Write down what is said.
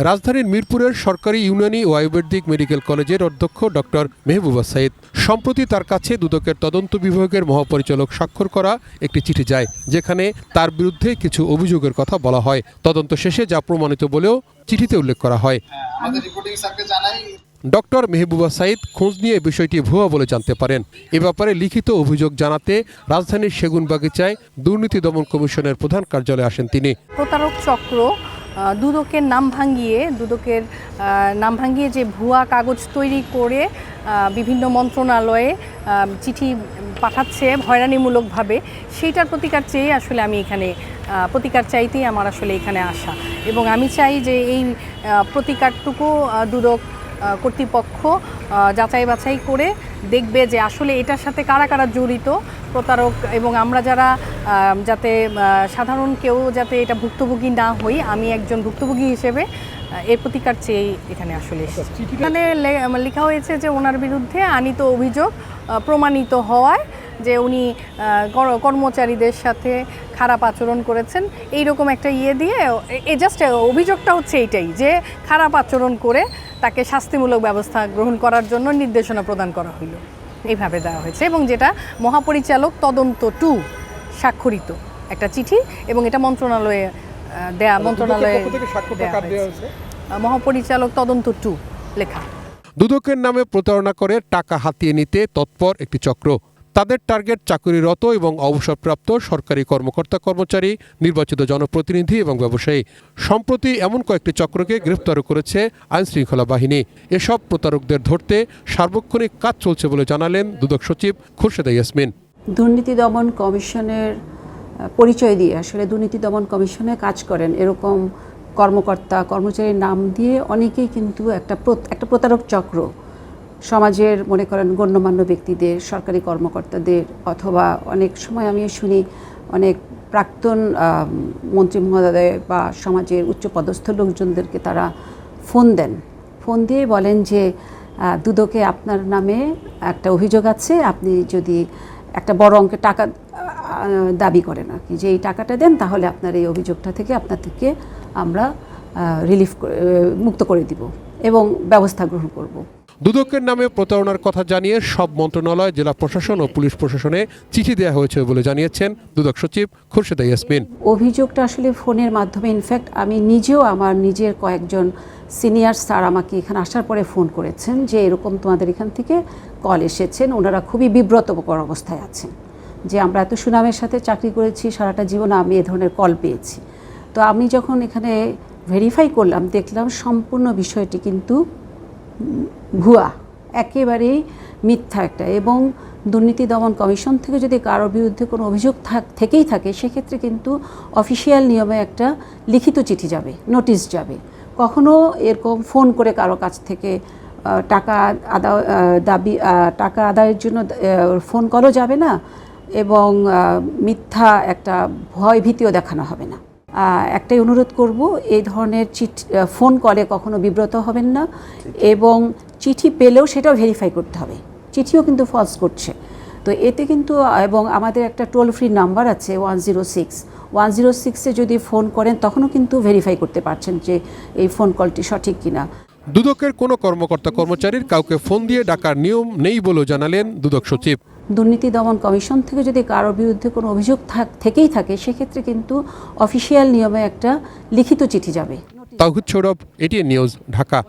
রাজধানীর মিরপুরের সরকারি ইউনানি ও আয়ুর্বেদিক মেডিকেল কলেজের অধ্যক্ষ ডক্টর মেহবুবা সাইদ সম্প্রতি তার কাছে দুদকের তদন্ত বিভাগের মহাপরিচালক স্বাক্ষর করা একটি চিঠি যায়, যেখানে তার বিরুদ্ধে কিছু অভিযোগের কথা বলা হয়। তদন্ত শেষে যা প্রমাণিত বলেও চিঠিতে উল্লেখ করা হয়। ডক্টর মেহবুবা সাইদ খোঁজ নিয়ে বিষয়টি ভুয়া বলে জানতে পারেন। এ ব্যাপারে লিখিত অভিযোগ জানাতে রাজধানীর সেগুনবাগিচায় দুর্নীতি দমন কমিশনের প্রধান কার্যালয়ে আসেন তিনি। প্রতারক চক্র দুদকের নাম ভাঙিয়ে যে ভুয়া কাগজ তৈরি করে বিভিন্ন মন্ত্রণালয়ে চিঠি পাঠাচ্ছে হয়রানিমূলকভাবে, সেইটার প্রতিকার চেয়ে আসলে আমি এখানে প্রতিকার চাইতেই আমার আসলে এখানে আসা। এবং আমি চাই যে এই প্রতিকারটুকু দুদক কর্তৃপক্ষ যাচাই বাছাই করে দেখবে যে আসলে এটার সাথে কারা কারা জড়িত প্রতারক, এবং আমরা যারা যাতে সাধারণ কেউ যাতে এটা ভুক্তভোগী না হই, আমি একজন ভুক্তভোগী হিসেবে এর প্রতিকার চেয়ে এখানে আসলে এসেছি। এখানে লেখা হয়েছে যে ওনার বিরুদ্ধে আনিত অভিযোগ প্রমাণিত হওয়ায় যে উনি কর্মচারীদের সাথে খারাপ আচরণ করেছেন, এইরকম একটা দিয়ে জাস্ট অভিযোগটা হচ্ছে এইটাই যে খারাপ আচরণ করে তাকে শাস্তিমূলক ব্যবস্থা গ্রহণ করার জন্য নির্দেশনা প্রদান করা হইল, এইভাবে দেওয়া হয়েছে। এবং যেটা মহাপরিচালক তদন্ত 2 স্বাক্ষরিত একটা চিঠি, এবং এটা মন্ত্রণালয়ে মহাপরিচালক তদন্ত 2 লেখা। দুদকের নামে প্রতারণা করে টাকা হাতিয়ে নিতে তৎপর একটি চক্র। তাদের টার্গেট চাকরিরত এবং অবসরপ্রাপ্ত সরকারি কর্মকর্তা কর্মচারী, নির্বাচিত জনপ্রতিনিধি এবং ব্যবসায়ী। সম্প্রতি এমন কয়েকটি চক্রকে গ্রেফতার করেছে আইনশৃঙ্খলা বাহিনী। এসব প্রতারকদের ধরতে সার্বক্ষণিক কাজ চলছে বলে জানালেন দুদক সচিব খুরশেদা ইয়াসমিন। দুর্নীতি দমন কমিশনের পরিচয় দিয়ে আসলে দুর্নীতি দমন কমিশনে কাজ করেন এরকম কর্মকর্তা কর্মচারীর নাম দিয়ে অনেকেই কিন্তু একটা প্রতারক চক্র সমাজের মনে করেন গণ্যমান্য ব্যক্তিদের, সরকারি কর্মকর্তাদের, অথবা অনেক সময় আমি শুনি অনেক প্রাক্তন মন্ত্রী মহোদয় বা সমাজের উচ্চপদস্থ লোকজনদেরকে তারা ফোন দিয়ে বলেন যে দুদকে আপনার নামে একটা অভিযোগ আছে, আপনি যদি একটা বড় অঙ্কের টাকা দাবি করেন আর কি, যে এই টাকাটা দেন তাহলে আপনার এই অভিযোগটা থেকে আপনাদেরকে আমরা মুক্ত করে দিব এবং ব্যবস্থা গ্রহণ করব। দুদকের নামে প্রতারণার কথা জানিয়ে সব মন্ত্রণালয়, জেলা প্রশাসন ও পুলিশ প্রশাসনে চিঠি দেওয়া হয়েছে বলে জানিয়েছেন দুদক সচিব খুরশেদা ইয়াসমিন। অভিযোগটা আসলে ফোনের মাধ্যমে, ইনফ্যাক্ট আমি নিজেও আমার নিজের কয়েকজন সিনিয়র স্যার আমাকে এখানে আসার পরে ফোন করেছেন যে এরকম তোমাদের এখান থেকে কল এসেছেন, ওনারা খুবই বিব্রতকর অবস্থায় আছেন, যে আমরা এত সুনামের সাথে চাকরি করেছি, সারাটা জীবন আমি এ ধরনের কল পেয়েছি। তো আমি যখন এখানে ভেরিফাই করলাম, দেখলাম সম্পূর্ণ বিষয়টি কিন্তু ভুয়া, একেবারেই মিথ্যা একটা। এবং দুর্নীতি দমন কমিশন থেকে যদি কারোর বিরুদ্ধে কোনো অভিযোগ থেকেই থাকে, সেক্ষেত্রে কিন্তু অফিসিয়াল নিয়মে একটা লিখিত চিঠি যাবে, নোটিশ যাবে। কখনো এরকম ফোন করে কারো কাছ থেকে টাকা আদায়ের জন্য ফোন কলও যাবে না, এবং মিথ্যা একটা ভয় ভীতিও দেখানো হবে না। একটাই অনুরোধ করব, এই ধরনের ফোন কলে কখনো বিব্রত হবেন না, এবং চিঠি পেলেও সেটাও ভেরিফাই করতে হবে, চিঠিও কিন্তু ফলস করছে। তো এতে কিন্তু, এবং আমাদের একটা টোল ফ্রি নাম্বার আছে 106 যদি ফোন করেন তখনও কিন্তু ভেরিফাই করতে পারছেন যে এই ফোন কলটি সঠিক কিনা। দুদকের কোনো কর্মকর্তা কর্মচারীর কাউকে ফোন দিয়ে ডাকার নিয়ম নেই বলেও জানালেন দুদক সচিব। দুর্নীতি দমন কমিশন থেকে যদি কারোর বিরুদ্ধে কোনো অভিযোগ থেকেই থাকে, সেক্ষেত্রে কিন্তু অফিসিয়াল নিয়মে একটা লিখিত চিঠি যাবে। তাওহিদ সৌরভ, এটিএন নিউজ, ঢাকা।